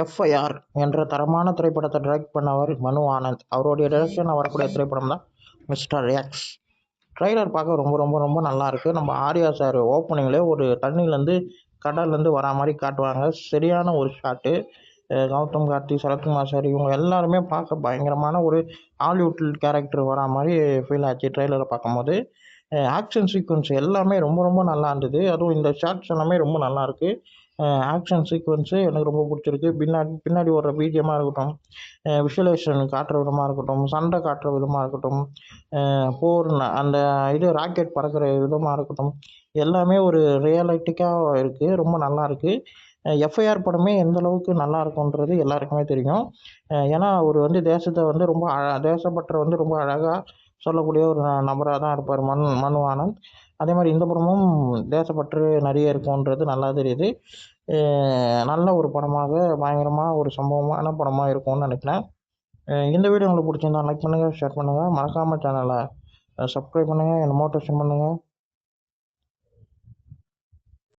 FIR என்ற தரமான திரைப்படத்தை டைரக்ட் பண்ணவர் மனு ஆனந்த். அவருடைய டைரக்ஷனில் வரக்கூடிய திரைப்படம் தான் மிஸ்டர் எக்ஸ். ட்ரைலர் பார்க்க ரொம்ப ரொம்ப ரொம்ப நல்லா இருக்குது. நம்ம ஆர்யா சார் ஓப்பனிங்லேயே ஒரு தண்ணியிலேருந்து கடல்லேருந்து வரா மாதிரி காட்டுவாங்க. சரியான ஒரு ஷாட்டு. கௌதம் கார்த்தி, சரத்குமார் சார் இவங்க எல்லாருமே பார்க்க பயங்கரமான ஒரு ஹாலிவுட் கேரக்டர் வரா மாதிரி ஃபீல் ஆச்சு ட்ரெய்லரை பார்க்கும்போது. ஆக்ஷன் சீக்வன்ஸ் எல்லாமே ரொம்ப ரொம்ப நல்லா இருந்தது. அதுவும் இந்த ஷார்ட்ஸ் எல்லாமே ரொம்ப நல்லா இருக்கு. ஆக்ஷன் சீக்வன்ஸு எனக்கு ரொம்ப பிடிச்சிருக்கு. பின்னாடி ஓடுற பிஜிஎம்மாக இருக்கட்டும், விஷுவலைசேஷன் காட்டுற விதமாக இருக்கட்டும், சண்டை காட்டுற விதமாக இருக்கட்டும், போர் அந்த ராக்கெட் பறக்கிற விதமாக இருக்கட்டும், எல்லாமே ஒரு ரியலிட்டிக்காக இருக்குது. ரொம்ப நல்லா இருக்குது. எஃப்ஐஆர் படமே எந்த அளவுக்கு நல்லா இருக்குன்றது எல்லாருக்குமே தெரியும். ஏன்னா அவர் தேசத்தை ரொம்ப தேசப்பற்றை ரொம்ப அழகாக சொல்லக்கூடிய ஒரு நபராக தான் இருப்பார் மனு ஆனந்த். அதே மாதிரி இந்த படமும் தேசப்பற்று நிறைய இருக்கும்ன்றது நல்லா தெரியுது. நல்ல ஒரு படமாக, பயங்கரமாக ஒரு சம்பவமான படமாக இருக்கும்னு நினைக்கிறேன். இந்த வீடியோ உங்களுக்கு பிடிச்சிருந்தா லைக் பண்ணுங்கள், ஷேர் பண்ணுங்கள், மறக்காமல் சேனலை சப்ஸ்கிரைப் பண்ணுங்கள், என்னை மோட்டிவேஷன் பண்ணுங்கள்.